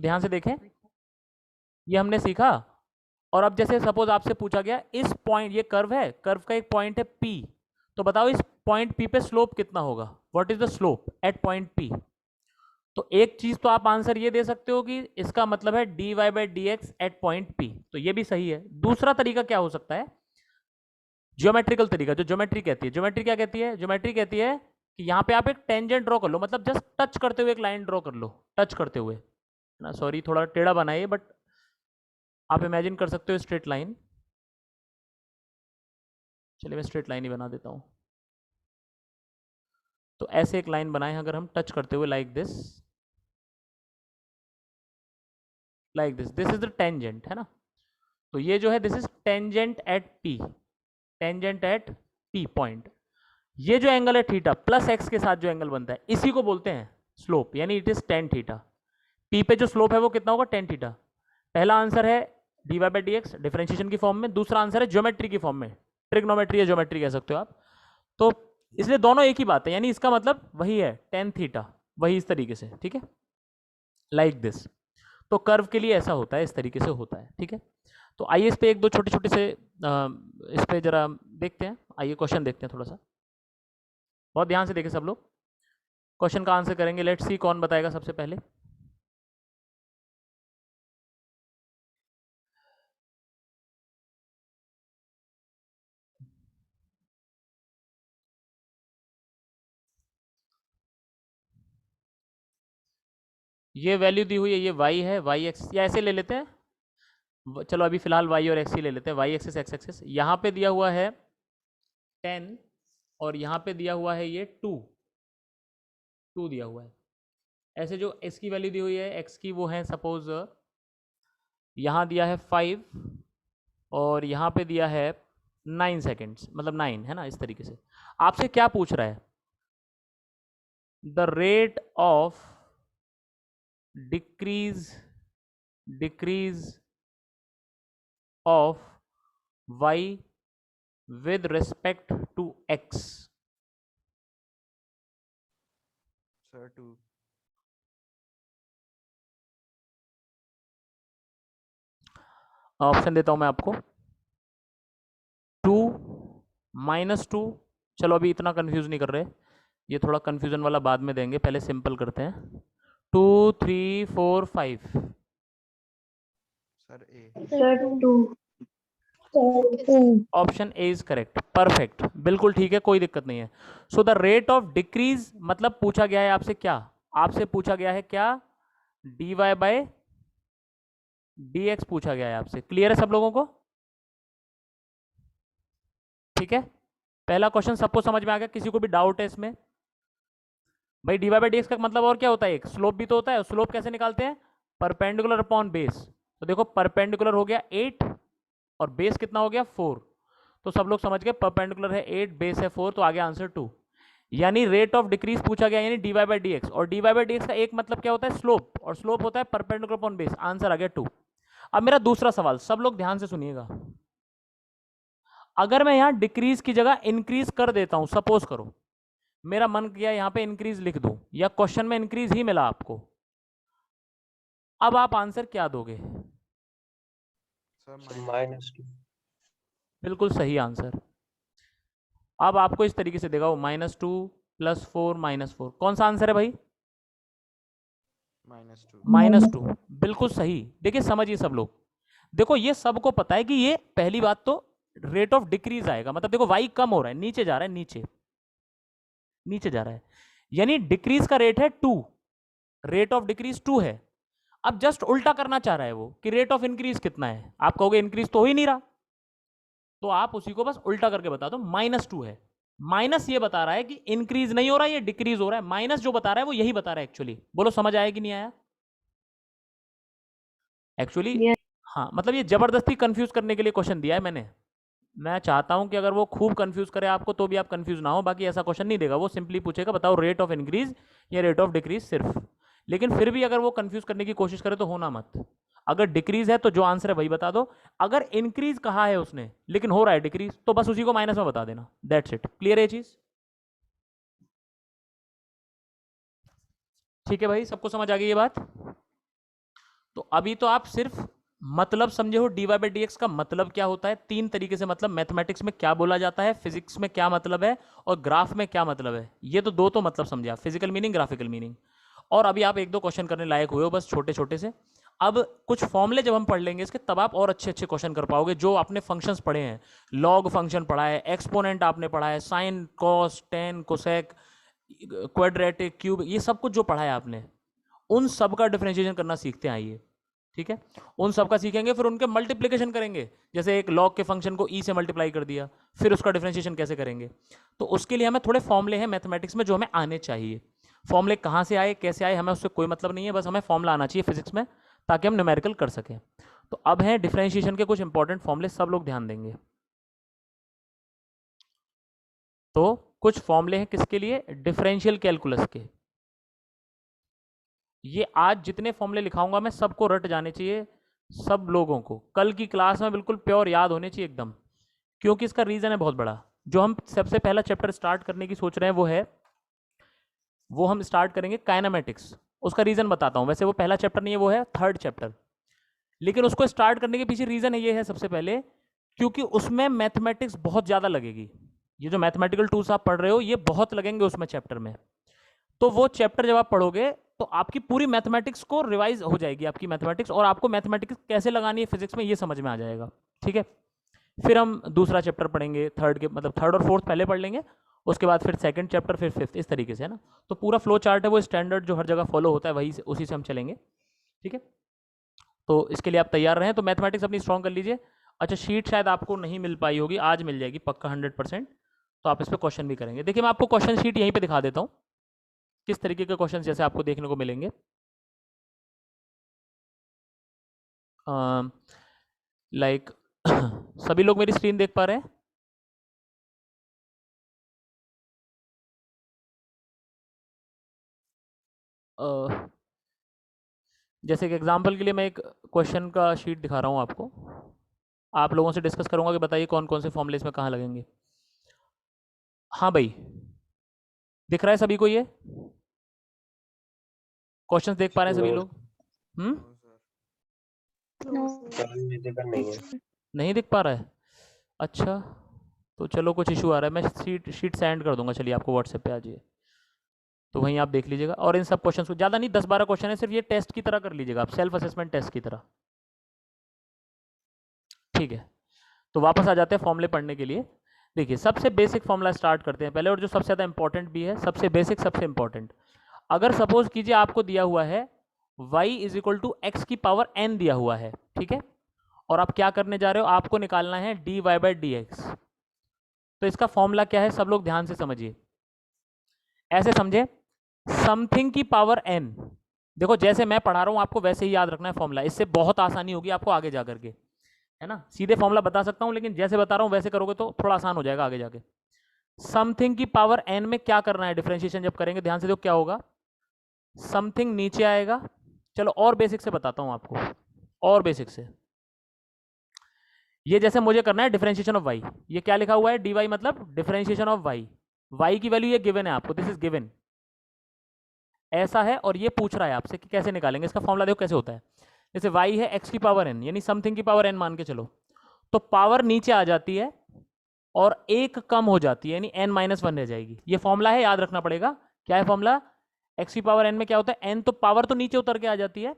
ध्यान से देखें, ये हमने सीखा। और अब जैसे सपोज आपसे पूछा गया इस पॉइंट, ये कर्व है, कर्व का एक पॉइंट है P, तो बताओ इस पॉइंट P पे स्लोप कितना होगा, what is the slope eight point P। तो एक चीज तो आप आंसर ये दे सकते हो कि इसका मतलब है dy by D X at point P, तो ये भी सही है। दूसरा तरीका क्या हो सकता है, ज्योमेट्रिकल तरीका, जो ज्योमेट्री कहती है, ज्योमेट्री क्या कहती है, ज्योमेट्री कहती है कि यहाँ पे आप एक टेंजेंट ड्रॉ कर लो, मतलब जस्ट टच करते हुए एक लाइन ड्रॉ कर लो, टच करते हुए ना, सॉरी थोड़ा टेढ़ा बनाइए, बट आप इमेजिन कर सकते हो स्ट्रेट लाइन। चलिए मैं स्ट्रेट लाइन ही बना देता हूँ। तो ऐसे एक लाइन बनाए अगर हम टच करते हुए, like this, like this is the tangent, है ना। तो ये जो है this is tangent at P, tangent at P point. ये जो एंगल है थीटा प्लस एक्स के साथ जो एंगल बनता है, इसी को बोलते हैं स्लोप, यानी it is tan theta. P पे जो स्लोप है वो कितना होगा, टेन थीटा। पहला आंसर है dy by D x differentiation की फॉर्म में, दूसरा आंसर है ज्योमेट्री की फॉर्म में, ट्रिग्नोमेट्री या ज्योमेट्री कह सकते हो आप। तो इसलिए दोनों एक ही बात है, यानी इसका मतलब वही है टेन थीटा, वही इस तरीके से, ठीक है, लाइक दिस। तो कर्व के लिए ऐसा होता है, इस तरीके से होता है, ठीक है। तो आइए इस पे एक दो छोटे छोटे से इस पे जरा देखते हैं, आइए क्वेश्चन देखते हैं थोड़ा सा, बहुत ध्यान से देखें सब लोग, क्वेश्चन का आंसर करेंगे। लेट्स सी कौन बताएगा सबसे पहले। ये वैल्यू दी हुई है, ये y है, y एक्स, या ऐसे ले लेते हैं, चलो अभी फिलहाल y और x ही ले लेते हैं, y एक्सिस x एक्सिस, यहाँ पे दिया हुआ है 10 और यहाँ पे दिया हुआ है ये 2 दिया हुआ है। ऐसे जो x की वैल्यू दी हुई है, x की वो है सपोज यहाँ दिया है 5 और यहाँ पे दिया है 9 सेकेंड्स, मतलब 9 है ना, इस तरीके से। आपसे क्या पूछ रहा है, the rate of decrease of y with respect to x। Sir 2। Option देता हूं मैं आपको, 2 -2, चलो अभी इतना कंफ्यूज नहीं कर रहे, ये थोड़ा कंफ्यूजन वाला बाद में देंगे, पहले सिंपल करते हैं। 2 3 4 5, sir A. Sir 2। Option A is correct, perfect, बिल्कुल ठीक है, कोई दिक्कत नहीं है। So the rate of decrease, मतलब पूछा गया है आपसे क्या, आपसे पूछा गया है क्या, dy बाय dx पूछा गया है आपसे। क्लियर है सब लोगों को, ठीक है। पहला क्वेश्चन सबको समझ में आ गया, किसी को भी डाउट है इसमें? भाई dy बाई डी एक्स का मतलब और क्या होता है, एक स्लोप भी तो होता है। स्लोप कैसे निकालते हैं, परपेंडिकुलर अपॉन बेस। तो देखो परपेंडिकुलर हो गया 8 और बेस कितना हो गया 4, तो सब लोग समझ गए परपेंडिकुलर है 8, बेस है 4, तो आ गया आंसर 2। यानी रेट ऑफ डिक्रीज पूछा गया, यानी dy बाई डी एक्स, और dy बाई डी एक्स का एक मतलब क्या होता है, स्लोप, और स्लोप होता है परपेंडिकुलर अपॉन बेस, आंसर आ गया 2। अब मेरा दूसरा सवाल, सब लोग ध्यान से सुनिएगा, अगर मैं यहां डिक्रीज की जगह इंक्रीज कर देता हूं, सपोज करो मेरा मन किया यहां पे इंक्रीज लिख दूं, या क्वेश्चन में इंक्रीज ही मिला आपको, अब आप आंसर क्या दोगे? सर -2। बिल्कुल सही आंसर। अब आपको इस तरीके से देगा वो, -2 +4 -4, कौन सा आंसर है भाई? -2। -2, बिल्कुल सही। देखिए समझिए सब लोग, देखो ये सबको पता है कि ये पहली बात तो रेट ऑफ डिक्रीज आएगा, मतलब देखो y कम हो रहा है, नीचे जा रहा है, नीचे नीचे जा रहा है, यानी डिक्रीज का रेट है 2, रेट ऑफ डिक्रीज 2 है। अब जस्ट उल्टा करना चाह रहा है वो कि रेट ऑफ इंक्रीज कितना है, आप कहोगे इंक्रीज तो हो ही नहीं रहा, तो आप उसी को बस उल्टा करके बता दो, -2 है। माइनस ये बता रहा है कि इंक्रीज नहीं हो रहा है, ये डिक्रीज हो रहा है, माइनस जो बता रहा है वो यही बता रहा है एक्चुअली। बोलो समझ आया कि नहीं आया? एक्चुअली हाँ, मतलब ये जबरदस्ती कंफ्यूज करने के लिए क्वेश्चन दिया है मैंने। मैं चाहता हूं कि अगर वो खूब कंफ्यूज करे आपको तो भी आप कंफ्यूज ना हो, बाकी ऐसा क्वेश्चन नहीं देगा, वो सिंपली पूछेगा बताओ रेट ऑफ इंक्रीज या रेट ऑफ डिक्रीज सिर्फ। लेकिन फिर भी अगर वो कंफ्यूज करने की कोशिश करे तो होना मत, अगर डिक्रीज है तो जो आंसर है वही बता दो, अगर इंक्रीज कहा है उसने लेकिन हो रहा है डिक्रीज तो बस उसी को माइनस में बता देना, दैट्स इट। क्लियर है चीज? ठीक है भाई, सबको समझ आ गई ये बात? तो अभी तो आप सिर्फ मतलब समझे हो, dy बाई डी का मतलब क्या होता है, 3 तरीके से मतलब मैथमेटिक्स में क्या बोला जाता है, फिजिक्स में क्या मतलब है और ग्राफ में क्या मतलब है। ये तो 2 तो मतलब समझे आप, फिजिकल मीनिंग, ग्राफिकल मीनिंग। और अभी आप 1-2 क्वेश्चन करने लायक हुए हो बस, छोटे छोटे से। अब कुछ फॉर्मूले जब हम पढ़ लेंगे इसके, तब आप और अच्छे अच्छे क्वेश्चन कर पाओगे। जो आपने फंक्शंस पढ़े हैं, लॉग फंक्शन पढ़ा है, एक्सपोनेंट आपने पढ़ा है, sine, cos, tan, cosec, quadratic, cube, ये सब कुछ जो पढ़ा है आपने, उन सब का डिफरेंशिएशन करना सीखते हैं। आइए, ठीक है, उन सब का सीखेंगे, फिर उनके मल्टीप्लिकेशन करेंगे। जैसे एक लॉग के फंक्शन को ई से मल्टीप्लाई कर दिया, फिर उसका डिफरेंशिएशन कैसे करेंगे। तो उसके लिए हमें थोड़े फॉर्मूले हैं मैथमेटिक्स में जो हमें आने चाहिए। फॉर्मूले कहाँ से आए, कैसे आए, हमें उससे कोई मतलब नहीं है, बस हमें फॉर्मूला आना चाहिए फिजिक्स में, ताकि हम न्यूमेरिकल कर सकें। तो अब हैं डिफरेंशिएशन के कुछ इंपॉर्टेंट फॉर्मूले, सब लोग ध्यान देंगे। तो कुछ फॉर्मूले हैं किसके लिए, डिफरेंशियल कैलकुलस के। ये आज जितने फॉर्मूले लिखाऊंगा मैं, सबको रट जाने चाहिए, सब लोगों को कल की क्लास में बिल्कुल प्योर याद होने चाहिए एकदम। क्योंकि इसका रीजन है बहुत बड़ा। जो हम सबसे पहला चैप्टर स्टार्ट करने की सोच रहे हैं वो हम स्टार्ट करेंगे काइनेमेटिक्स। उसका रीजन बताता हूं, वैसे वो पहला चैप्टर नहीं है, वो है 3rd चैप्टर। लेकिन उसको स्टार्ट करने के पीछे रीजन ये है सबसे पहले, क्योंकि उसमें मैथमेटिक्स बहुत ज्यादा लगेगी। ये जो मैथमेटिकल टूल्स आप पढ़ रहे हो, ये बहुत लगेंगे उसमें चैप्टर में। तो वो चैप्टर जब आप पढ़ोगे तो आपकी पूरी मैथमेटिक्स को रिवाइज हो जाएगी, आपकी मैथमेटिक्स, और आपको मैथमेटिक्स कैसे लगानी है फिजिक्स में ये समझ में आ जाएगा। ठीक है, फिर हम दूसरा चैप्टर पढ़ेंगे, 3rd के मतलब 3rd और 4th पहले पढ़ लेंगे, उसके बाद फिर 2nd चैप्टर, फिर 5th, इस तरीके से है ना। तो पूरा फ्लो चार्ट है वो स्टैंडर्ड जो हर जगह फॉलो होता है, वही से उसी से हम चलेंगे। ठीक है, तो इसके लिए आप तैयार रहें। तो मैथमेटिक्स अपनी स्ट्रॉन्ग कर लीजिए। अच्छा, शीट शायद आपको नहीं मिल पाई होगी, आज मिल जाएगी पक्का 100%। तो आप इस पर क्वेश्चन भी करेंगे। देखिए मैं आपको क्वेश्चन शीट यहीं पे दिखा देता हूँ, किस तरीके के क्वेश्चन जैसे आपको देखने को मिलेंगे। लाइक सभी लोग मेरी स्क्रीन देख पा रहे हैं? जैसे कि एग्जांपल के लिए मैं एक क्वेश्चन का शीट दिखा रहा हूँ आपको, आप लोगों से डिस्कस करूंगा कि बताइए कौन कौन से फॉर्मूले इसमें कहाँ लगेंगे। हाँ भाई, दिख रहा है सभी को ये क्वेश्चंस देख पा रहे हैं सभी लोग? No sir. नो नहीं है। नहीं दिख पा रहा है? अच्छा, तो चलो कुछ इशू आ रहा है, मैं शीट सेंड कर दूंगा, चलिए आपको व्हाट्सएप पे आ जाइए, तो वहीं आप देख लीजिएगा। और इन सब क्वेश्चन को ज़्यादा नहीं, 10-12 क्वेश्चन है सिर्फ, ये टेस्ट की तरह कर लीजिएगा आप, सेल्फ असेसमेंट टेस्ट की तरह। ठीक है, तो वापस आ जाते हैं फॉर्मूले पढ़ने के लिए। देखिए सबसे बेसिक फॉर्मूला स्टार्ट करते हैं पहले, और जो सबसे ज़्यादा इंपॉर्टेंट भी है, सबसे बेसिक सबसे इंपॉर्टेंट। अगर सपोज कीजिए आपको दिया हुआ है y is equal to X की पावर n दिया हुआ है, ठीक है, और आप क्या करने जा रहे हो, आपको निकालना है dy बाई डी एक्स। तो इसका फॉर्मूला क्या है, सब लोग ध्यान से समझिए, ऐसे समझे, समथिंग की पावर n। देखो जैसे मैं पढ़ा रहा हूं आपको वैसे ही याद रखना है फॉर्मूला, इससे बहुत आसानी होगी आपको आगे जा करके, है ना। सीधे फॉर्मूला बता सकता हूं, लेकिन जैसे बता रहा हूं वैसे करोगे तो थोड़ा आसान हो जाएगा आगे जाके। समथिंग की पावर n में क्या करना है, डिफरेंशिएशन जब करेंगे ध्यान से देखो क्या होगा, समथिंग नीचे आएगा। चलो और बेसिक से बताता हूं आपको, और बेसिक से, ये जैसे मुझे करना है डिफरेंशिएशन ऑफ y, ये क्या लिखा हुआ है, dy मतलब डिफरेंशिएशन ऑफ y, y की वैल्यू ये गिवन है आपको, दिस इज गिवन, ऐसा है। और ये पूछ रहा है आपसे कि कैसे निकालेंगे, इसका फॉर्मूला देखो कैसे होता है। जैसे y है x की पावर n, यानी समथिंग की पावर n मान के चलो, तो पावर नीचे आ जाती है और एक कम हो जाती है, यानी n-1 रह जाएगी। ये फॉर्मूला है, याद रखना पड़ेगा। क्या है फॉर्मूला, x की पावर n में क्या होता है, n तो पावर तो नीचे उतर के आ जाती है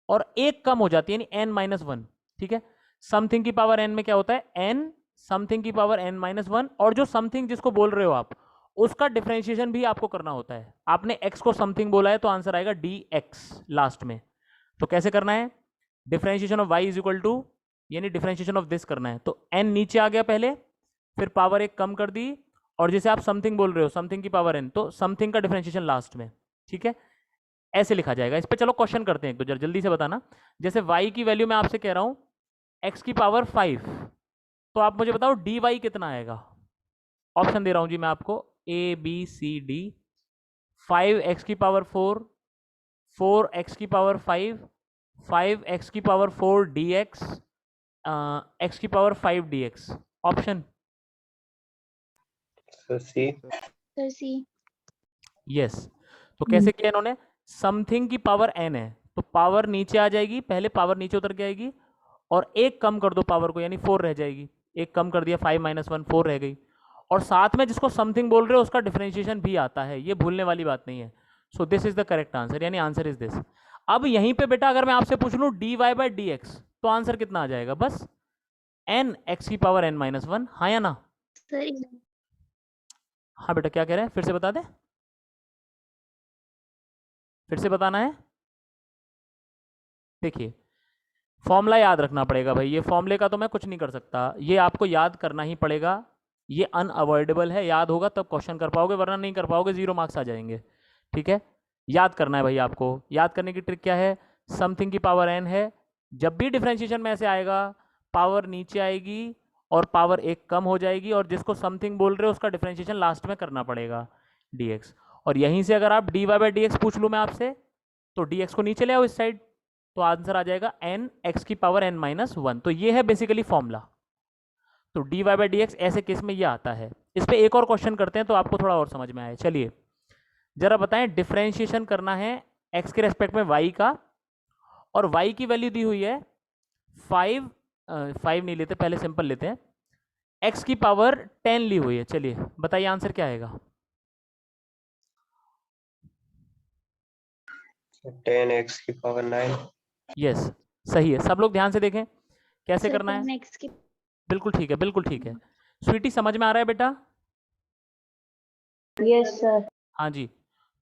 और एक कम हो जाती है, यानी n-1। ठीक है, समथिंग की पावर n में क्या होता है, n समथिंग की पावर n-1, और जो समथिंग जिसको बोल रहे हो आप, उसका डिफरेंशिएशन भी आपको करना होता है। आपने x को समथिंग बोला है तो आंसर आएगा dx लास्ट में। तो कैसे करना है, differentiation of y is equal to, यानी डिफरेंशिएशन ऑफ दिस करना है, तो n नीचे आ गया पहले, फिर पावर एक कम कर दी, और जैसे आप समथिंग बोल रहे हो, समथिंग की पावर n, तो समथिंग का डिफरेंशिएशन लास्ट में। ठीक है, ऐसे लिखा जाएगा। इस पे चलो क्वेश्चन करते हैं एक दो, जल्दी से बताना। जैसे y की वैल्यू मैं आपसे कह रहा हूं x की पावर 5, तो आप मुझे बताओ dy कितना आएगा। ऑप्शन दे रहा हूं जी मैं आपको, a b c d, 5x की पावर 4, 4x की पावर 5, 5x की पावर 4 dx, x की power 5 dx। Option C. Sir C. Yes. तो कैसे किया इन्होंने, समथिंग की पावर n है, तो पावर नीचे आ जाएगी, पहले पावर नीचे उतर के आएगी और एक कम कर दो पावर को, यानी 4 रह जाएगी। एक कम कर दिया, 5 - 1 4 रह गई। और साथ में जिसको समथिंग बोल रहे हो उसका डिफरेंशिएशन भी आता है, ये भूलने वाली बात नहीं है। So this is the correct answer, यानी आंसर इज दिस। अब यहीं पे बेटा अगर मैं आपसे पूछ लूँ dy/dx, तो आंसर कितना आ जाएगा? बस n x⁻n - 1, हाँ या ना? हाँ बेटा, क्या कह रहे हैं, फिर से बता दे, फिर से बताना है। देखिए, फॉर्मूला याद रखना पड़ेगा भाई, ये फॉर्मूले का तो मैं कुछ नहीं कर सकता, ये आपको याद करना ही पड़ेगा, ये अनअवॉइडेबल है। याद होगा तब क्वेश्चन कर पाओगे, वरना नहीं कर पाओगे, 0 मार्क्स आ जाएंगे। ठीक है, याद करना है भाई आपको। याद करने की ट्रिक क्या है? समथिंग की पावर n है, जब भी डिफरेंशिएशन में ऐसे आएगा पावर नीचे आएगी और पावर एक कम हो जाएगी, और जिसको समथिंग बोल रहे हो उसका डिफरेंशिएशन लास्ट में करना पड़ेगा, dx। और यहीं से अगर आप dy/dx पूछ लूँ मैं आपसे, तो dx को नीचे ले आओ इस साइड, तो आंसर आ जाएगा n x⁻n - 1। तो ये है बेसिकली फॉर्मूला। तो dy/dx ऐसे केस में ये आता है। इस पे एक और क्वेश्चन करते हैं तो आपको थोड़ा और समझ में आए। चलिए जरा बताएं, डिफरेंशिएशन करना है x के रेस्पेक्ट में y का, और y की वैल्यू दी हुई है 5, 5 नहीं लेते, पहले सिंपल लेते हैं, x की पावर 10 ली हुई है। चलिए बताइए आंसर क्या आएगा? 10x⁻9। यस, सही है। सब लोग ध्यान से देखें कैसे सर, करना है। 10x की बिल्कुल ठीक है, बिल्कुल ठीक है। स्वीटी समझ में आ रहा है बेटा? Yes sir. हाँ जी,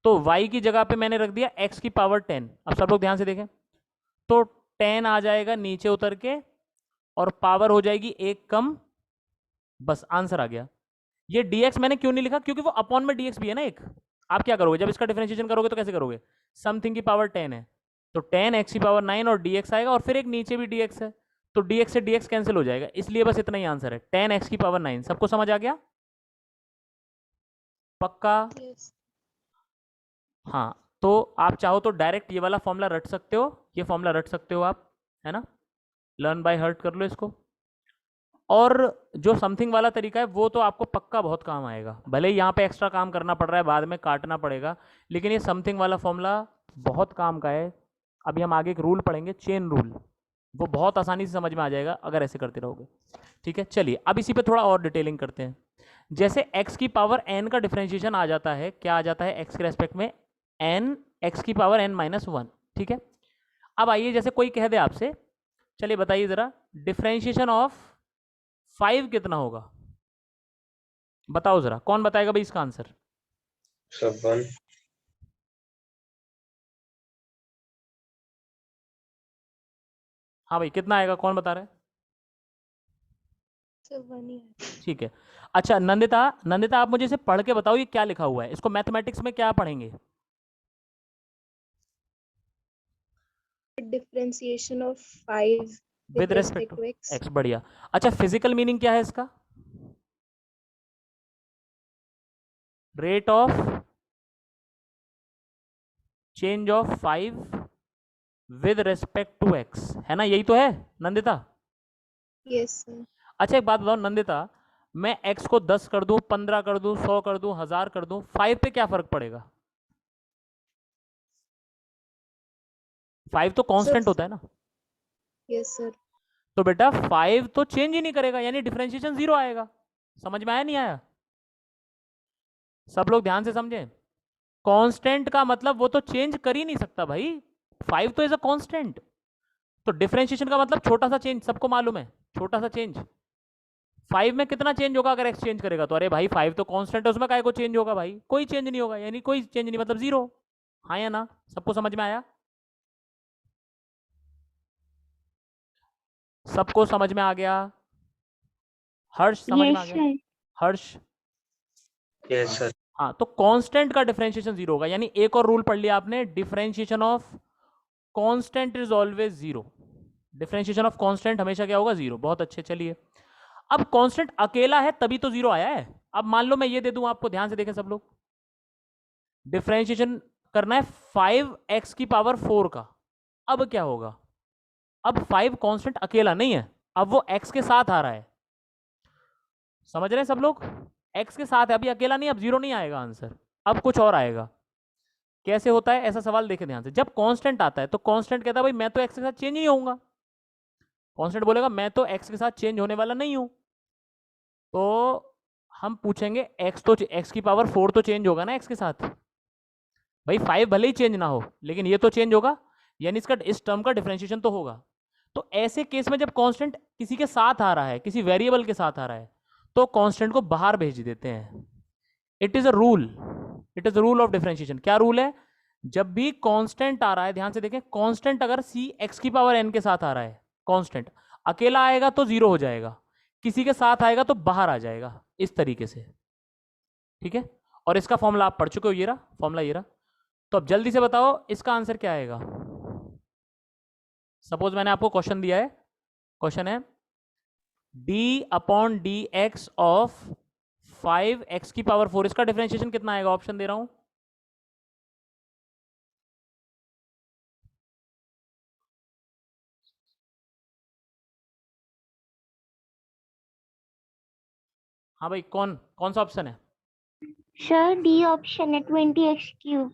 तो y की जगह पे मैंने रख दिया x की पावर 10। अब सब लोग ध्यान से देखें, तो 10 आ जाएगा नीचे उतर के और पावर हो जाएगी एक कम, बस आंसर आ गया। ये dx मैंने क्यों नहीं लिखा? क्योंकि वो अपॉन में dx भी है ना एक। आप क्या करोगे जब इसका डिफरेंशिएशन करोगे तो कैसे करोगे? समथिंग की पावर 10 है तो 10 x⁻9 और dx आएगा, और फिर एक नीचे भी dx है, तो dx से dx कैंसिल हो जाएगा, इसलिए बस इतना ही आंसर है, 10 x⁻9। सबको समझ आ गया? पक्का? यस। हाँ, तो आप चाहो तो डायरेक्ट ये वाला फॉर्मूला रट सकते हो, ये फॉर्मूला रट सकते हो आप, है ना? लर्न बाय हार्ट कर लो इसको। और जो समथिंग वाला तरीका है वो तो आपको पक्का बहुत काम आएगा, भले ही यहाँ पे एक्स्ट्रा काम करना पड़ रहा है, बाद में काटना पड़ेगा, लेकिन ये समथिंग वाला फॉर्मूला बहुत काम का है। अभी हम आगे एक रूल पढ़ेंगे, चेन रूल, वो बहुत आसानी से समझ में आ जाएगा अगर ऐसे करते रहोगे। ठीक है, चलिए अब इसी पे थोड़ा और डिटेलिंग करते हैं। जैसे x की पावर n का डिफरेंशिएशन आ जाता है, क्या आ जाता है x के रेस्पेक्ट में? n x⁻n - 1। ठीक है, अब आइए जैसे कोई कह दे आपसे, चलिए बताइए जरा, डिफरेंशिएशन ऑफ 5 कितना होगा? बताओ जरा, कौन बताएगा भाई इसका आंसर? सब 1। हाँ भाई, कितना आएगा, कौन बता रहा है? सर 1 ही है। ठीक है, अच्छा नंदिता, नंदिता आप मुझे इसे पढ़ के बताओ, ये क्या लिखा हुआ है, इसको मैथमेटिक्स में क्या पढ़ेंगे? Differentiation of 5 with respect to x। बढ़िया। अच्छा, फिजिकल मीनिंग क्या है इसका? Rate of change of 5 with respect to x, है ना? यही तो है नंदिता? Yes sir. अच्छा एक बात बताओ नंदिता, मैं x को 10 कर दूं, 15 कर दूं, 100 कर दूं, 1000 कर दूं, 5 पे क्या फर्क पड़ेगा? 5 तो कांस्टेंट होता है ना। Yes sir. तो बेटा 5 तो चेंज ही नहीं करेगा, यानी डिफरेंशिएशन 0 आएगा। समझ में आया नहीं आया? सब लोग ध्यान से समझें, कांस्टेंट का मतलब वो तो चेंज कर ही नहीं सकता भाई, 5 तो इज अ कांस्टेंट। तो डिफरेंशिएशन का मतलब छोटा सा चेंज, सबको मालूम है, छोटा सा चेंज। 5 में कितना चेंज होगा अगर x चेंज करेगा तो? अरे भाई 5 तो कांस्टेंट है, उसमें काय को चेंज होगा भाई? कोई चेंज नहीं होगा, यानी कोई चेंज नहीं मतलब 0। हाँ या ना? सबको समझ में आया? सबको समझ में आ गया? हर्ष समझ में आ गया? हर्ष? Yes sir. हाँ, तो कांस्टेंट का डिफरेंशिएशन 0 होगा, यानी एक और रूल पढ़ लिया आपने, differentiation of constant is always 0। Differentiation of constant हमेशा क्या होगा? 0। बहुत अच्छे, चलिए अब कांस्टेंट अकेला है तभी तो 0 आया है। अब मान लो मैं ये दे दूं आपको, ध्यान से देखें सब लोग, डिफरेंशिएशन करना है 5x⁴ का। अब क्या होगा? अब 5 कांस्टेंट अकेला नहीं है, अब वो x के साथ आ रहा है। समझ रहे हैं सब लोग? x के साथ है, अभी अकेला नहीं, अब 0 नहीं आएगा आंसर, अब कुछ और आएगा। कैसे होता है ऐसा सवाल देखे ध्यान से, जब कांस्टेंट आता है तो कांस्टेंट कहता है भाई मैं तो एक्स के साथ चेंज नहीं होऊंगा, कांस्टेंट बोलेगा मैं तो एक्स के साथ चेंज होने वाला नहीं हूं, तो हम पूछेंगे एक्स की पावर 4 तो चेंज होगा ना एक्स के साथ, भाई 5 भले ही चेंज ना हो लेकिन ये तो चेंज होगा, यानी इसका इस टर्म का डिफरेंशिएशन तो होगा। तो ऐसे केस में जब कांस्टेंट किसी के साथ आ रहा है, किसी वेरिएबल के साथ आ रहा है, तो कांस्टेंट को बाहर भेज देते हैं। It is a rule, it is rule of differentiation. क्या रूल है? जब भी कांस्टेंट आ रहा है, ध्यान से देखें, कांस्टेंट अगर सी एक्स की पावर एन के साथ आ रहा है, कांस्टेंट अकेला आएगा तो जीरो हो जाएगा, किसी के साथ आएगा तो बाहर आ जाएगा, इस तरीके से, ठीक है। और इसका फॉर्मूला आप पढ़ चुके हो, ये रहा फॉर्मूला, ये रहा। तो अब जल्दी से बताओ इसका आंसर क्या आएगा। सपोज मैंने आपको क्वेश्चन दिया है, क्वेश्चन है D upon D x of 5x की पावर 4, इसका डिफरेंशिएशन कितना आएगा? ऑप्शन दे रहा हूं। हाँ भाई, कौन कौन सा ऑप्शन है? सर डी ऑप्शन है 20x³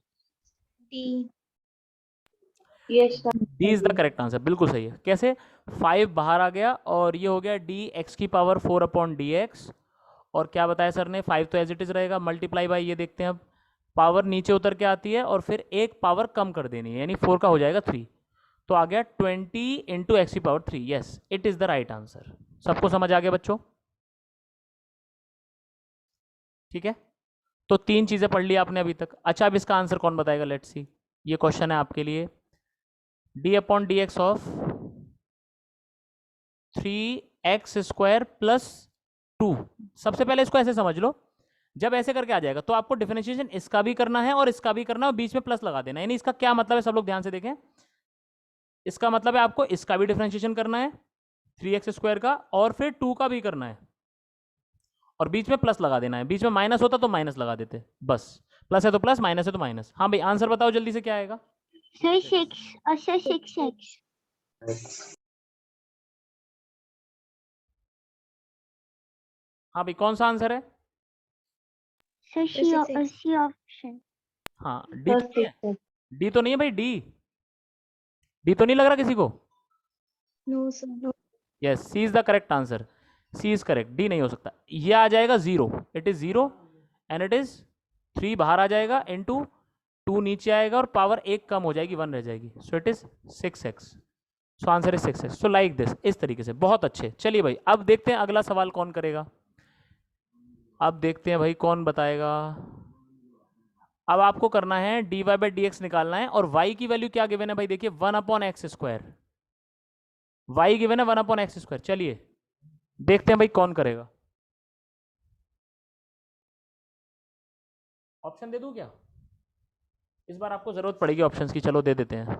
D. Yes sir D is the correct answer, बिल्कुल सही है। कैसे? 5 बाहर आ गया और ये हो गया डी एक्स की पावर 4 अपॉन डी एक्स, और क्या बताया सर ने? 5 तो एज इट इज रहेगा, मल्टीप्लाई बाई, ये देखते हैं अब, पावर नीचे उतर के आती है और फिर एक पावर कम कर देनी है, यानी 4 का हो जाएगा 3, तो आ गया 20 इंटू एक्स की power 3। Yes, it is the right answer. सबको समझ आ गया बच्चों? ठीक है, तो 3 चीजें पढ़ ली आपने अभी तक। अच्छा, अब इसका आंसर कौन बताएगा? लेट्स सी, ये क्वेश्चन है आपके लिए। D upon D x of 3x² plus 2, सबसे पहले इसको ऐसे समझ लो, जब ऐसे करके आ जाएगा तो आपको डिफरेंशिएशन इसका भी करना है और इसका भी करना है और बीच में प्लस लगा देना है। यानी इसका क्या मतलब है, सब लोग ध्यान से देखें, इसका मतलब है आपको इसका भी डिफरेंशिएशन करना है 3x² का, और फिर 2 का भी करना है, और बीच में प्लस लगा देना है। बीच में माइनस होता तो माइनस लगा देते, बस, प्लस है तो प्लस, माइनस है तो माइनस। हाँ भाई, आंसर बताओ जल्दी से, क्या आएगा? Sir 6x। हाँ भाई, कौन सा आंसर है? Sir Sir, 6x. C option. हाँ, डी तो नहीं है, डी तो नहीं है भाई, डी डी तो नहीं लग रहा किसी को? No, sir. No. Yes, C is the correct answer, C is correct, D नहीं हो सकता। ये आ जाएगा 0, it is 0 and it is 3 बाहर आ जाएगा, इंटू 2 नीचे आएगा और पावर 1 कम हो जाएगी, 1 रह जाएगी, so it is 6x। So answer is 6x। So like this, इस तरीके से, बहुत अच्छे। चलिए भाई, अब देखते हैं अगला सवाल कौन करेगा। अब देखते हैं भाई कौन बताएगा। अब आपको करना है dy बाई डी एक्स निकालना है, और y की वैल्यू क्या गिवन है भाई? देखिए 1/x², y गिवन है 1/x²। चलिए देखते हैं भाई कौन करेगा। ऑप्शन दे दूं क्या? इस बार आपको जरूरत पड़ेगी ऑप्शंस की, चलो दे देते हैं।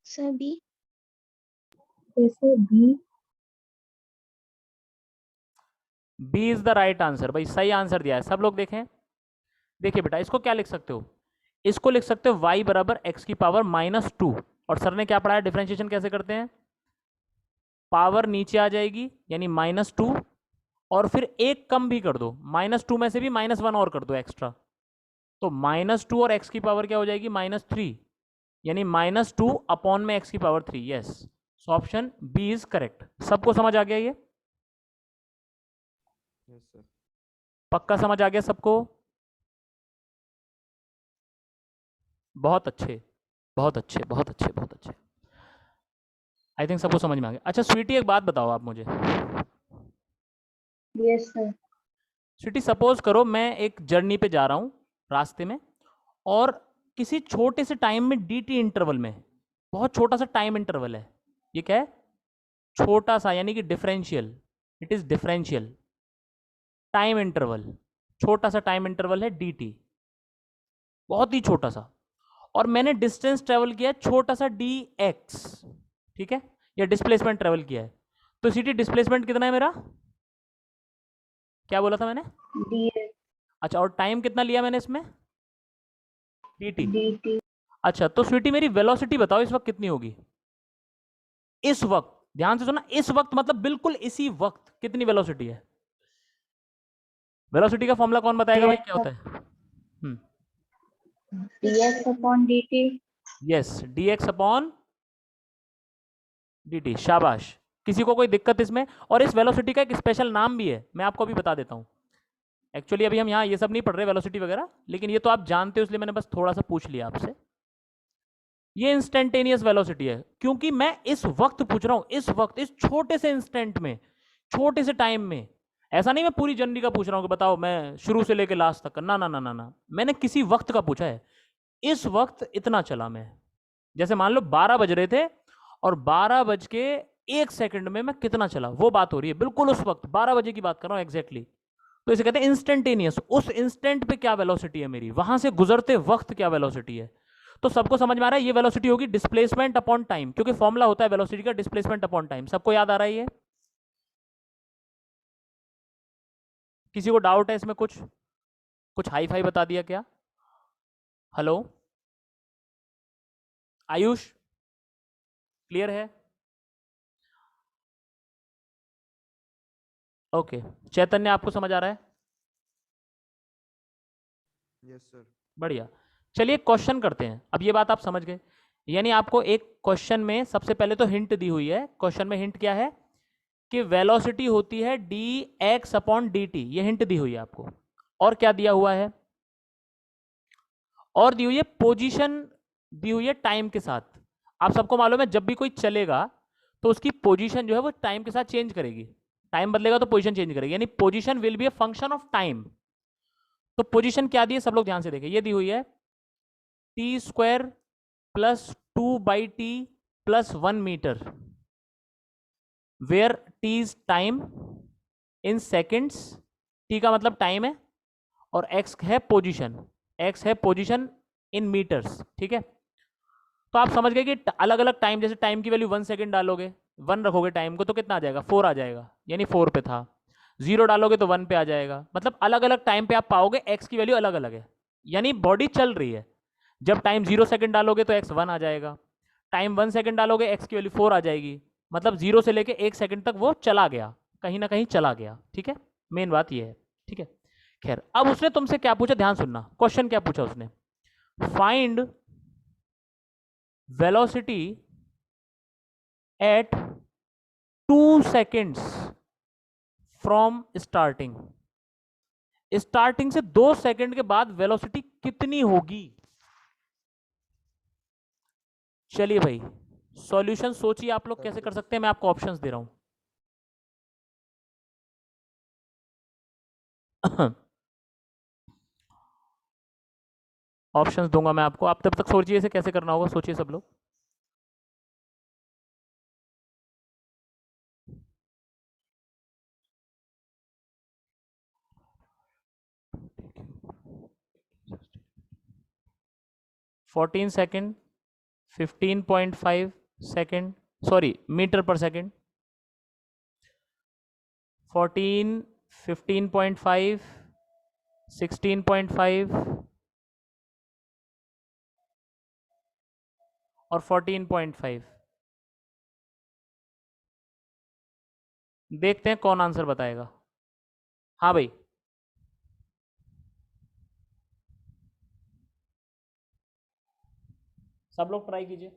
Sir, B. B is the right answer भाई, सही आंसर दिया है। सब लोग देखें, देखिए बेटा, इसको क्या लिख सकते हो? इसको लिख सकते हो y बराबर एक्स की पावर -2, और सर ने क्या पढ़ाया, डिफरेंशिएशन कैसे करते हैं? पावर नीचे आ जाएगी यानी -2, और फिर एक कम भी कर दो, -2 में से भी -1 और कर दो एक्स्ट्रा, तो -2 और x की पावर क्या हो जाएगी? -3, यानी -2 अपॉन में x की power 3। Yes, so option B is correct. सबको समझ आ गया ये? पक्का समझ आ गया सबको? बहुत अच्छे, बहुत अच्छे, बहुत अच्छे, बहुत अच्छे। आई थिंक सबको समझ में आ गया। अच्छा स्वीटी, एक बात बताओ आप मुझे। Yes sir. स्वीटी, सपोज करो मैं एक जर्नी पे जा रहा हूँ रास्ते में, और किसी छोटे से टाइम में dt इंटरवल में, बहुत छोटा सा टाइम इंटरवल है, ये क्या है? छोटा सा, यानी कि differential, it is differential time interval, छोटा सा टाइम इंटरवल है dt, बहुत ही छोटा सा, और मैंने डिस्टेंस ट्रेवल किया है छोटा सा dx, ठीक है, या डिस्प्लेसमेंट ट्रेवल किया है, तो सीटी डिस्प्लेसमेंट कितना है मेरा? क्या बोला था मैंने? डी अच्छा, और टाइम कितना लिया मैंने इसमें? dt। D T. अच्छा तो स्वीटी मेरी वेलोसिटी बताओ इस वक्त कितनी होगी? इस वक्त ध्यान से सुनना, इस वक्त मतलब बिल्कुल इसी वक्त कितनी वेलोसिटी है? वेलोसिटी का फॉर्मूला कौन बताएगा भाई, क्या होता है? dx upon dt। Yes, dx upon dt। शाबाश। किसी को कोई दिक्कत इसमें? और इस वेलोसिटी का एक स्पेशल नाम भी है, मैं आपको अभी बता देता हूं। एक्चुअली अभी हम यहाँ ये सब नहीं पढ़ रहे वेलोसिटी वगैरह, लेकिन ये तो आप जानते हो इसलिए मैंने बस थोड़ा सा पूछ लिया आपसे। ये इंस्टेंटेनियस वेलोसिटी है, क्योंकि मैं इस वक्त पूछ रहा हूं, इस वक्त, इस छोटे से इंस्टेंट में, छोटे से टाइम में। ऐसा नहीं मैं पूरी जर्नी का पूछ रहा हूं कि बताओ मैं शुरू से लेकर लास्ट तक, ना ना ना ना ना, मैंने किसी वक्त का पूछा है। इस वक्त इतना चला मैं, जैसे मान लो 12 बज रहे थे और 12 बज के 1 सेकंड में मैं कितना चला, वो बात हो रही है। बिल्कुल उस वक्त 12 बजे की बात कर रहा हूं एग्जैक्टली। तो इसे कहते हैं इंस्टेंटेनियस। उस इंस्टेंट पे क्या वेलोसिटी है मेरी, वहां से गुजरते वक्त क्या वेलोसिटी है। तो सबको समझ में आ रहा है ये वेलोसिटी होगी डिस्प्लेसमेंट अपॉन टाइम, क्योंकि फॉर्मूला होता है वेलोसिटी का डिस्प्लेसमेंट अपॉन टाइम। सबको याद आ रहा है ये? किसी को डाउट है इसमें? कुछ कुछ हाई फाई बता दिया क्या? हेलो आयुष, क्लियर है? ओके, चैतन्य आपको समझ आ रहा है? Yes sir. बढ़िया। चलिए क्वेश्चन करते हैं। अब ये बात आप समझ गए, यानी आपको एक क्वेश्चन में सबसे पहले तो हिंट दी हुई है। क्वेश्चन में हिंट क्या है कि वेलोसिटी होती है D x upon D T, ये हिंट दी हुई है आपको। और क्या दिया हुआ है? और दी हुई है पोजीशन, दी हुई है टाइम के साथ। आप सबको मालूम है जब भी कोई चलेगा तो उसकी पोजीशन जो है वो टाइम के साथ चेंज करेगी। टाइम बदलेगा तो पोजीशन चेंज करेगी, यानी position will be a function of time. तो पोजीशन क्या दी है, सब लोग ध्यान से देखें। ये दी हुई है t square plus 2/t plus 1 metre, where t is time in seconds. T का मतलब टाइम है और एक्स है पोजीशन, एक्स है पोजीशन इन मीटर्स। ठीक है, तो आप समझ गए कि अलग अलग टाइम, जैसे टाइम की वैल्यू 1 सेकेंड डालोगे, 1 रखोगे टाइम को तो कितना आ जाएगा, 4 आ जाएगा, यानी 4 पे था। 0 डालोगे तो 1 पे आ जाएगा। मतलब अलग अलग टाइम पे आप पाओगे एक्स की वैल्यू अलग अलग है, यानी बॉडी चल रही है। जब टाइम 0 सेकेंड डालोगे तो एक्स 1 आ जाएगा, टाइम 1 सेकेंड डालोगे एक्स की वैल्यू 4 आ जाएगी। मतलब 0 से लेके 1 सेकेंड तक वो चला गया, कहीं ना कहीं चला गया। ठीक है, मेन बात ये है। ठीक है, खैर अब उसने तुमसे क्या पूछा, ध्यान सुनना क्वेश्चन क्या पूछा उसने। Find velocity at 2 seconds from starting. Starting से 2 सेकंड के बाद वेलोसिटी कितनी होगी? चलिए भाई सॉल्यूशन सोचिए आप लोग कैसे कर सकते हैं, मैं आपको ऑप्शंस दे रहा हूं। ऑप्शंस दूंगा मैं आपको, आप तब तक सोचिए इसे कैसे करना होगा, सोचिए सब लोग। Fourteen second, 15.5 second, sorry metre पर सेकेंड। 14, 15.5, 16.5 और 14.5। देखते हैं कौन आंसर बताएगा। हाँ भाई, सब लोग ट्राई कीजिए।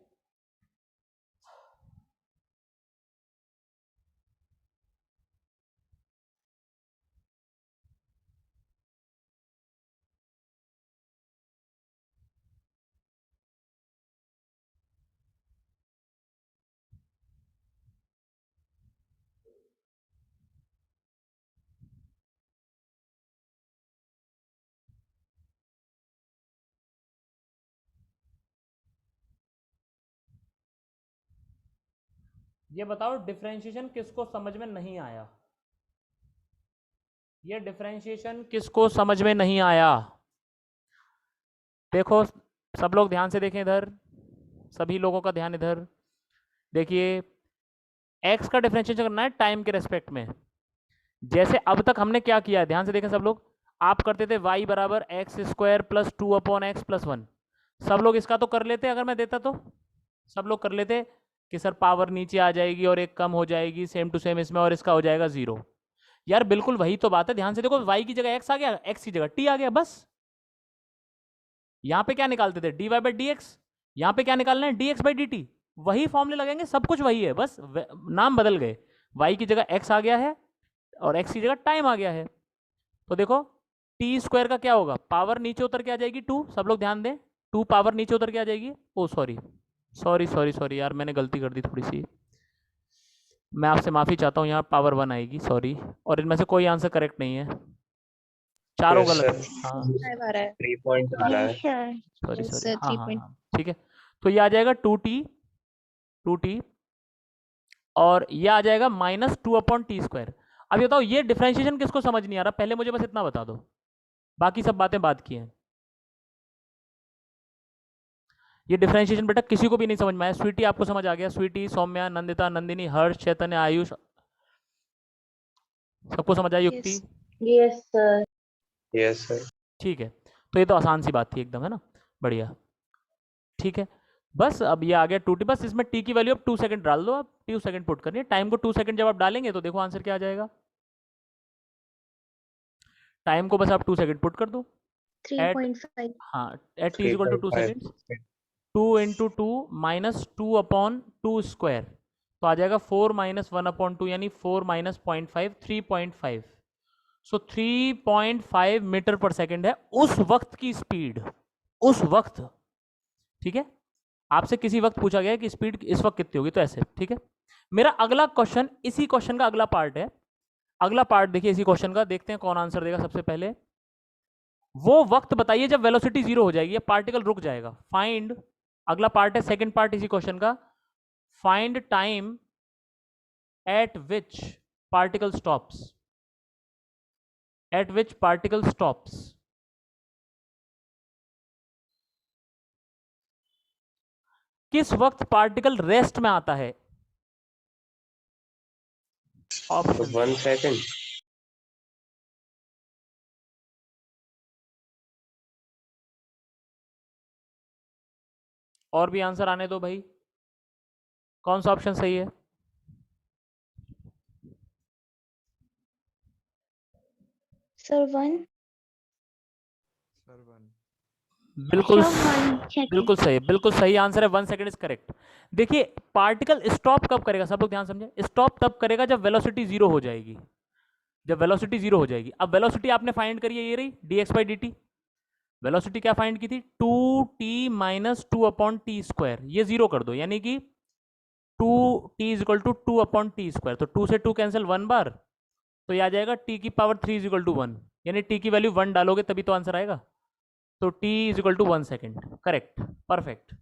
ये बताओ डिफरेंशिएशन किसको समझ में नहीं आया? ये डिफरेंशिएशन किसको समझ में नहीं आया? देखो सब लोग ध्यान से देखें इधर, सभी लोगों का ध्यान इधर देखिए। एक्स का डिफरेंशिएशन करना है टाइम के रेस्पेक्ट में। जैसे अब तक हमने क्या किया है, ध्यान से देखें सब लोग। आप करते थे y बराबर x square plus 2 upon x plus 1। सब लोग इसका तो कर लेते अगर मैं देता तो, सब लोग कर लेते कि सर पावर नीचे आ जाएगी और एक कम हो जाएगी सेम टू सेम इसमें और इसका हो जाएगा 0। यार बिल्कुल वही तो बात है, ध्यान से देखो, y की जगह x आ गया, x की जगह t आ गया, बस। यहाँ पे क्या निकालते थे, dy बाई डी एक्स, यहाँ पे क्या निकालना है, dx बाई डी टी। वही फॉर्मूले लगेंगे, सब कुछ वही है, बस नाम बदल गए। y की जगह x आ गया है और x की जगह टाइम आ गया है। तो देखो टी स्क्वायर का क्या होगा, पावर नीचे उतर के आ जाएगी 2, सब लोग ध्यान दें, 2 पावर नीचे उतर के आ जाएगी। ओ सॉरी सॉरी सॉरी सॉरी यार, मैंने गलती कर दी थोड़ी सी, मैं आपसे माफ़ी चाहता हूँ, यहाँ पावर 1 आएगी, सॉरी। और इनमें से कोई आंसर करेक्ट नहीं है, चारों Yes, गलत है। sir. हाँ 5 आ रहा है। 3 पॉइंट आ रहा है। Yes, sir. Sorry Yes, sorry, sir, हाँ 3 हाँ point. हाँ ठीक है। तो ये आ जाएगा 2t और ये आ जाएगा -2/t²। अब बताओ ये डिफरेंशिएशन किसको समझ नहीं आ रहा, पहले मुझे बस इतना बता दो, बाकी सब बातें बात की हैं। ये डिफरेंशिएशन बेटा किसी को भी नहीं समझ में आया। स्वीटी आपको समझ आ गया, स्वीटी, सौम्या, नंदिता, नंदिनी, हर्ष, चैतन्य, आयुष, सबको समझ आई युक्ति? Yes. Yes, sir. Yes, sir. ठीक है, तो ये तो आसान सी बात थी एकदम, है ना, बढ़िया। ठीक है, बस अब ये आ गया 2t, बस इसमें t की वैल्यू अब 2 सेकंड डाल दो, अब 2 सेकंड पुट करनी है, टाइम को 2 सेकंड जब आप डालेंगे तो देखो आंसर क्या आ जाएगा, टाइम को बस आप 2 सेकंड पुट कर दो 3.5. हाँ at t equal to 2 3.5. Seconds, 2 into 2 minus 2/2 square, तो आ जाएगा 4 माइनस 1/2 यानी 4 माइनस 0.5, 3.5। सो 3.5 मीटर पर सेकेंड है उस वक्त की स्पीड, उस वक्त। ठीक है, आपसे किसी वक्त पूछा गया है कि स्पीड इस वक्त कितनी होगी, तो ऐसे। ठीक है, मेरा अगला क्वेश्चन इसी क्वेश्चन का अगला पार्ट है, अगला पार्ट देखिए इसी क्वेश्चन का, देखते हैं कौन आंसर देगा सबसे पहले। वो वक्त बताइए जब वेलोसिटी 0 हो जाएगी, पार्टिकल रुक जाएगा। फाइंड, अगला पार्ट है सेकंड पार्ट इसी क्वेश्चन का, find time eight which particle stops, eight which particle stops. किस वक्त पार्टिकल रेस्ट में आता है? Option 1 second. और भी आंसर आने दो भाई, कौन सा ऑप्शन सही है? Sir, 1. बिल्कुल Sir, 1 second. बिल्कुल सही, बिल्कुल सही आंसर है, 1 सेकंड इज करेक्ट। देखिए पार्टिकल स्टॉप कब करेगा, सब लोग ध्यान समझे, स्टॉप तब करेगा जब वेलोसिटी 0 हो जाएगी, जब वेलोसिटी 0 हो जाएगी। अब वेलोसिटी आपने फाइंड करी है, ये रही dx बाई dt। वेलोसिटी क्या फाइंड की थी, 2t माइनस 2/t², ये 0 कर दो, यानी कि 2t is equal to 2/t², तो 2 से 2 कैंसिल 1 बार, तो ये आ जाएगा t की पावर 3 इज इक्वल टू 1, यानी t की वैल्यू 1 डालोगे तभी तो आंसर आएगा, तो t is equal to 1 second, correct, perfect.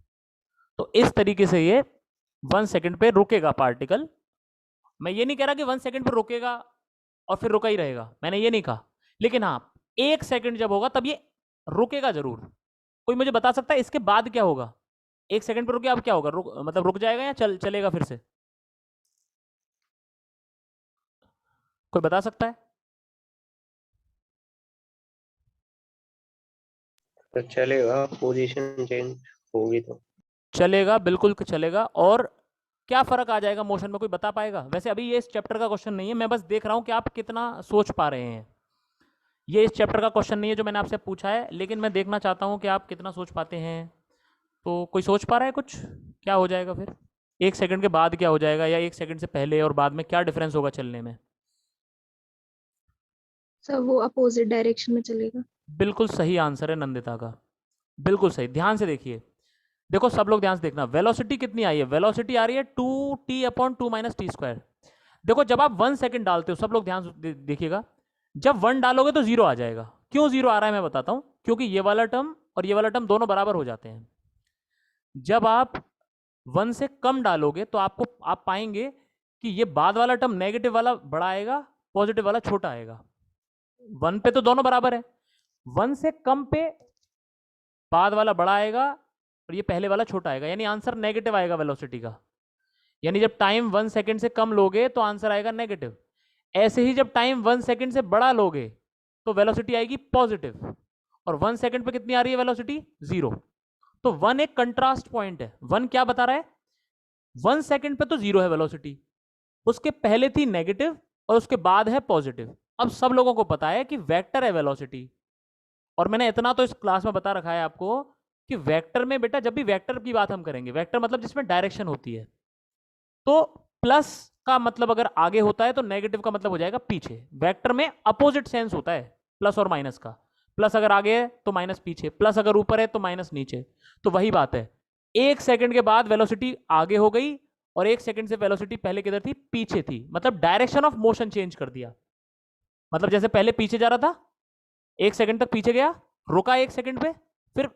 तो इस तरीके से ये 1 सेकेंड पे रुकेगा पार्टिकल। मैं ये नहीं कह रहा कि 1 सेकेंड पे रुकेगा और फिर रुका ही रहेगा, मैंने ये नहीं कहा, लेकिन हाँ 1 सेकेंड जब होगा तब ये रुकेगा जरूर। कोई मुझे बता सकता है इसके बाद क्या होगा, 1 सेकेंड पे रुके अब क्या होगा, मतलब रुक जाएगा या चलेगा फिर से, कोई बता सकता है? तो चलेगा, पोजीशन चेंज होगी तो चलेगा, बिल्कुल चलेगा। और क्या फर्क आ जाएगा मोशन में, कोई बता पाएगा? वैसे अभी ये इस चैप्टर का क्वेश्चन नहीं है, मैं बस देख रहा हूं कि आप कितना सोच पा रहे हैं। ये इस चैप्टर का क्वेश्चन नहीं है जो मैंने आपसे पूछा है, लेकिन मैं देखना चाहता हूं कि आप कितना सोच पाते हैं। तो कोई सोच पा रहा है कुछ, क्या हो जाएगा फिर 1 सेकंड के बाद क्या हो जाएगा, या 1 सेकंड से पहले और बाद में क्या डिफरेंस होगा चलने में? Sir, वो opposite direction में चलेगा. बिल्कुल सही आंसर है नंदिता का, बिल्कुल सही। ध्यान से देखिए, देखो सब लोग ध्यान से देखना, वेलोसिटी कितनी आई है, वेलोसिटी आ रही है 2t/2 माइनस t²। देखो जब आप 1 सेकंड डालते हो, सब लोग ध्यान से देखिएगा, जब 1 डालोगे तो 0 आ जाएगा। क्यों 0 आ रहा है मैं बताता हूं, क्योंकि ये वाला टर्म और ये वाला टर्म दोनों बराबर हो जाते हैं। जब आप 1 से कम डालोगे तो आप पाएंगे कि ये बाद वाला टर्म नेगेटिव वाला बड़ा आएगा, पॉजिटिव वाला छोटा आएगा। 1 पे तो दोनों बराबर है, 1 से कम पे बाद वाला बड़ा आएगा और ये पहले वाला छोटा आएगा, यानी आंसर नेगेटिव आएगा वेलोसिटी का। यानी जब टाइम 1 सेकंड से कम लोगे तो आंसर आएगा नेगेटिव। ऐसे ही जब टाइम 1 सेकंड से बड़ा लोगे तो वेलोसिटी आएगी पॉजिटिव। और 1 सेकंड पे कितनी आ रही है वेलोसिटी, 0। तो 1 एक कंट्रास्ट पॉइंट है। 1 क्या बता रहा है, 1 सेकंड पे तो 0 है वेलोसिटी, उसके पहले थी नेगेटिव और उसके बाद है पॉजिटिव। अब सब लोगों को पता है कि वेक्टर है वेलोसिटी, और मैंने इतना तो इस क्लास में बता रखा है आपको कि वेक्टर में बेटा जब भी वेक्टर की बात हम करेंगे, वेक्टर मतलब जिसमें डायरेक्शन होती है, तो प्लस का मतलब अगर आगे होता है तो नेगेटिव का मतलब हो जाएगा पीछे। वेक्टर में अपोजिट सेंस होता है प्लस और माइनस का, प्लस अगर आगे है तो माइनस पीछे, प्लस अगर ऊपर है तो माइनस नीचे। तो वही बात है, 1 सेकंड के बाद वेलोसिटी आगे हो गई और 1 सेकंड से वेलोसिटी पहले किधर थी, पीछे थी, मतलब डायरेक्शन ऑफ मोशन चेंज कर दिया। मतलब जैसे पहले पीछे जा रहा था, 1 सेकंड तक पीछे गया, रुका 1 सेकंड पे, फिर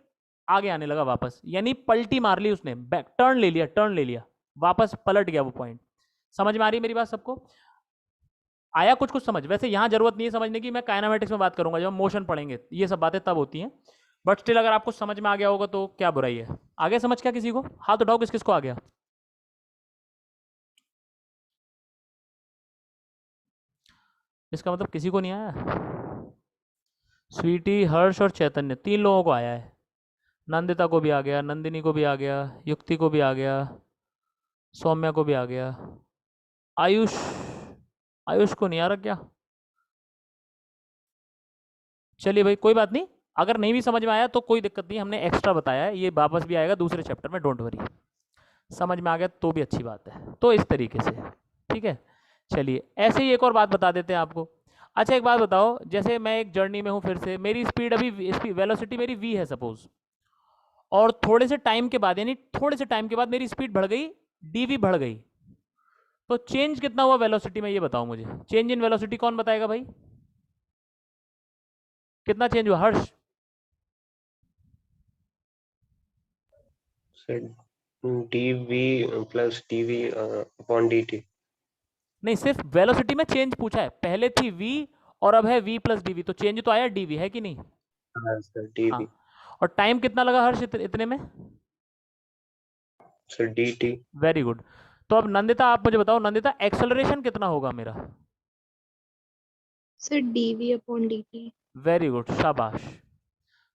आगे आने लगा वापस, यानी पलटी मार ली उसने, बैक टर्न ले लिया, टर्न ले लिया, वापस पलट गया वो पॉइंट। समझ में आ रही है मेरी बात सबको? आया कुछ कुछ समझ? वैसे यहां जरूरत नहीं है समझने की, मैं काइनेमेटिक्स में बात करूंगा, जब हम मोशन पढ़ेंगे ये सब बातें तब होती हैं, बट स्टिल अगर आपको समझ में आ गया होगा तो क्या बुराई है। आगे समझ क्या किसी को? हाथ उठाओ किस किस को आ गया। इसका मतलब किसी को नहीं आया? स्वीटी, हर्ष और चैतन्य, 3 लोगों को आया है। नंदिता को भी आ गया, नंदिनी को भी आ गया, युक्ति को भी आ गया, सौम्या को भी आ गया, आयुष, आयुष को नहीं आ रहा क्या? चलिए भाई कोई बात नहीं, अगर नहीं भी समझ में आया तो कोई दिक्कत नहीं, हमने एक्स्ट्रा बताया है, ये वापस भी आएगा दूसरे चैप्टर में, डोंट वरी। समझ में आ गया तो भी अच्छी बात है। तो इस तरीके से, ठीक है। चलिए ऐसे ही एक और बात बता देते हैं आपको। अच्छा एक बात बताओ, जैसे मैं एक जर्नी में हूँ, फिर से मेरी स्पीड अभी वेलोसिटी मेरी v है सपोज, और थोड़े से टाइम के बाद, यानी थोड़े से टाइम के बाद मेरी स्पीड बढ़ गई, dv बढ़ गई, तो चेंज कितना हुआ वेलोसिटी में, ये बताओ मुझे। चेंज इन वेलोसिटी कौन बताएगा भाई, कितना चेंज हुआ? हर्ष? dv plus dv upon dt। नहीं, सिर्फ वेलोसिटी में चेंज पूछा है, पहले थी v और अब है v प्लस dv, तो चेंज तो आया dv, है कि नहीं? हाँ सर dv। हाँ, और टाइम कितना लगा हर्ष इतने में? Sir dt। Very good. तो अब नंदिता आप मुझे बताओ, नंदिता एक्सेलरेशन कितना होगा मेरा? Sir dv upon dt। Very good, शाबाश।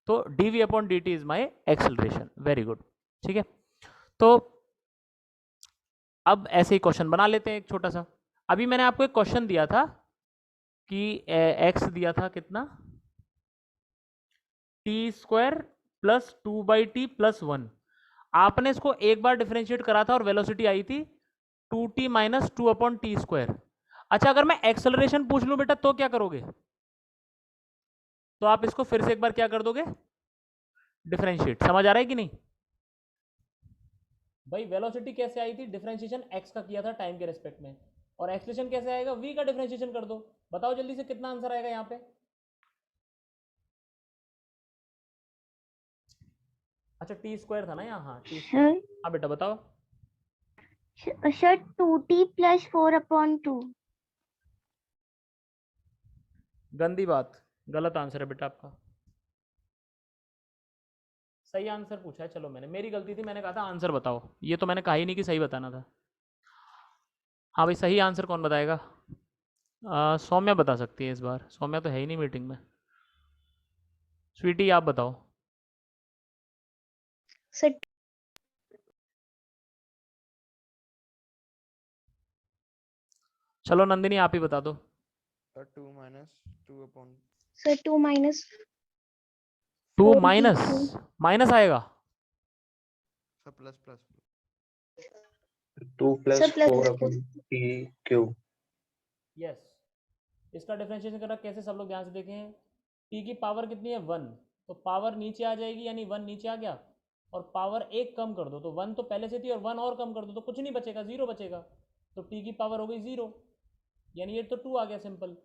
तो dv upon dt is my acceleration, very good, ठीक है। तो अब ऐसे ही क्वेश्चन बना लेते हैं एक छोटा सा। अभी मैंने आपको एक क्वेश्चन दिया था कि x दिया था कितना, t² प्लस 2/t प्लस 1। आपने इसको एक बार डिफरेंशिएट करा था और वेलोसिटी आई थी 2t माइनस 2/t²। अच्छा अगर मैं एक्सेलरेशन पूछ लूं बेटा तो क्या करोगे? तो आप इसको फिर से एक बार क्या कर दोगे, डिफरेंशिएट। समझ आ रहा है कि नहीं भाई? वेलोसिटी कैसे आई थी, डिफरेंशिएशन x का किया था टाइम के रेस्पेक्ट में, और एक्सेलरेशन कैसे आएगा, v का डिफरेंशिएशन कर दो। बताओ जल्दी से कितना आंसर आएगा यहाँ पे? अच्छा t² था ना यहाँ, हाँ t²। हाँ बेटा बताओ। Sir 2t plus 4/2। गंदी बात, गलत आंसर है बेटा आपका। सही आंसर पूछा है, चलो मैंने, मेरी गलती थी, मैंने कहा था आंसर बताओ, ये तो मैंने कहा ही नहीं कि सही बताना था। हाँ भाई सही आंसर कौन बताएगा? सौम्या बता सकती है इस बार, सौम्या तो है ही नहीं मीटिंग में। स्वीटी आप बताओ। सर चलो नंदिनी आप ही बता दो। Sir 2 minus 2 upon sir 2 minus 2 4t minus, cube. Minus आएगा। Sir plus plus 2 plus sir 4 plus upon t cube। Yes, इसका डिफरेंशिएशन करना कैसे, सब लोग ध्यान से देखें। t की पावर कितनी है 1, तो पावर नीचे आ जाएगी, यानी 1 नीचे आ गया, और पावर 1 कम कर दो तो 1 तो पहले से थी, और 1 और कम कर दो तो कुछ नहीं बचेगा, 0 बचेगा, तो t की पावर हो गई 0, यानी ये तो 2 आ गया सिंपल।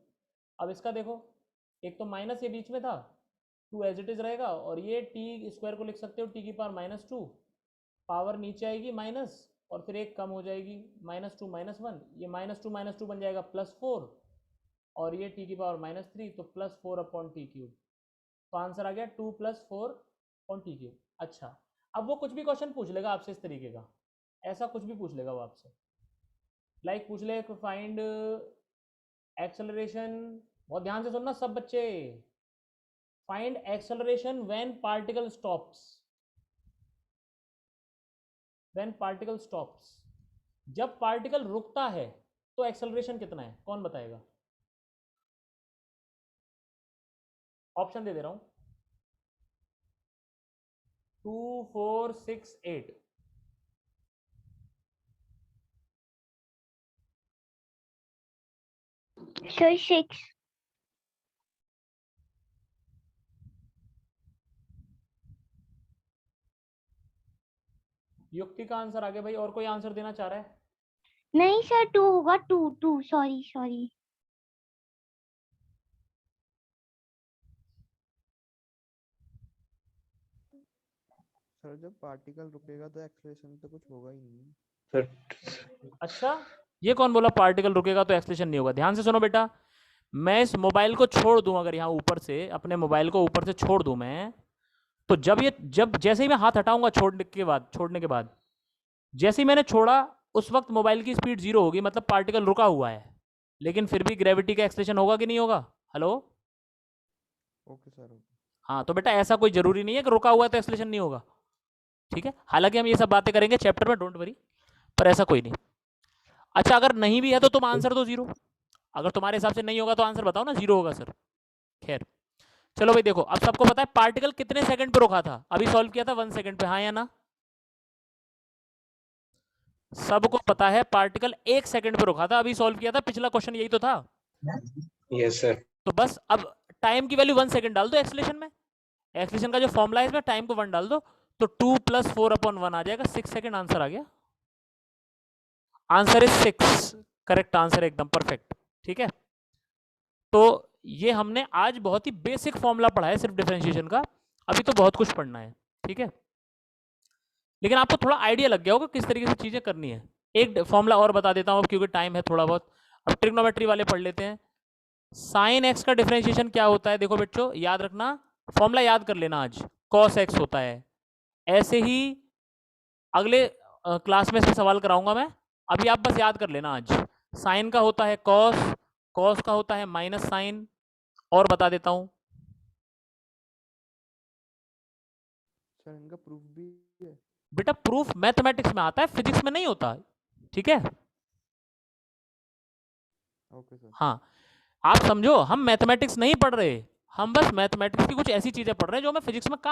अब इसका देखो, एक तो माइनस ये बीच में था, 2 एज इट इज रहेगा, और ये t² को लिख सकते हो t की पावर -2, पावर नीचे आएगी माइनस, और फिर एक कम हो जाएगी, -2 -1, ये -2 बन जाएगा +4, और ये t की पावर -3, तो +4/t³। तो आंसर आ गया 2 + 4/t³। अच्छा अब वो कुछ भी क्वेश्चन पूछ लेगा आपसे इस तरीके का, ऐसा कुछ भी पूछ लेगा वो आपसे, लाइक पूछ ले फाइंड एक्सेलरेशन, बहुत ध्यान से सुनना सब बच्चे, find acceleration when particle stops. When particle stops, जब पार्टिकल रुकता है तो एक्सेलरेशन कितना है, कौन बताएगा? ऑप्शन दे दे रहा हूं, 2, 4, 6, 8। Sir, 6. युक्ति का आंसर आ गया भाई, और कोई आंसर देना चाह रहा है? नहीं सर, 2 होगा, 2 सॉरी। सर जब पार्टिकल रुकेगा तो एक्सेलरेशन तो कुछ होगा ही नहीं। सर अच्छा, ये कौन बोला पार्टिकल रुकेगा तो एक्सेलरेशन नहीं होगा? ध्यान से सुनो बेटा, मैं इस मोबाइल को छोड़ दूं, अगर यहाँ ऊपर से अपने मोबाइल को ऊपर से छोड़ दूं मैं, तो जब जैसे ही मैं हाथ हटाऊंगा छोड़ने के बाद जैसे ही मैंने छोड़ा उस वक्त मोबाइल की स्पीड 0 होगी, मतलब पार्टिकल रुका हुआ है, लेकिन फिर भी ग्रेविटी का एक्सेलरेशन होगा कि नहीं होगा? Hello, okay sir, okay. हाँ, तो बेटा ऐसा कोई जरूरी नहीं है कि रुका हुआ है तो एक्सेलरेशन नहीं होगा, ठीक है? हालांकि हम ये सब बातें करेंगे चैप्टर में, डोंट वरी, पर ऐसा कोई नहीं। अच्छा, अगर नहीं भी है तो तुम आंसर दो 0, अगर तुम्हारे हिसाब से नहीं होगा तो आंसर बताओ ना, 0 होगा सर। खैर चलो भाई, देखो अब सबको पता है पार्टिकल कितने सेकंड पे रुका था, अभी सॉल्व किया था 1 सेकंड पे, हाँ या ना? सबको पता है पार्टिकल 1 सेकंड पे रुका था, अभी सॉल्व किया था, पिछला क्वेश्चन यही तो था। Yes sir. तो बस अब टाइम की वैल्यू 1 सेकंड डाल दो एक्सेलरेशन में, एक्सेलरेशन का जो फॉर्मूला है इसमें टाइम को 1 डाल दो, तो 2 + 4/1 आ जाएगा, 6 सेकंड आंसर आ गया। आंसर इज 6, करेक्ट आंसर, एकदम परफेक्ट, ठीक है? तो ये हमने आज बहुत ही बेसिक फॉर्मूला पढ़ा है सिर्फ डिफरेंशिएशन का, अभी तो बहुत कुछ पढ़ना है, ठीक है? लेकिन आपको थोड़ा आइडिया लग गया होगा किस तरीके से चीजें करनी है। एक फॉर्मूला और बता देता हूँ क्योंकि टाइम है थोड़ा बहुत, अब ट्रिग्नोमेट्री वाले पढ़ लेते हैं। साइन एक्स का डिफरेंशिएशन क्या होता है? देखो बच्चों, याद रखना, फॉर्मूला याद कर लेना आज, कॉस एक्स होता है। ऐसे ही अगले क्लास में से सवाल कराऊंगा मैं, अभी आप बस याद कर लेना आज। साइन का होता है कॉस, कॉस का होता है माइनस साइन, और बता देता हूं सर इनका प्रूफ भी है। बेटा, प्रूफ मैथमेटिक्स में आता है, फिजिक्स में नहीं होता, ठीक है? Okay sir. हाँ, आप समझो, हम मैथमेटिक्स नहीं पढ़ रहे, हम बस मैथमेटिक्स की कुछ ऐसी चीजें पढ़ रहे हैं जो हमें फिजिक्स में काम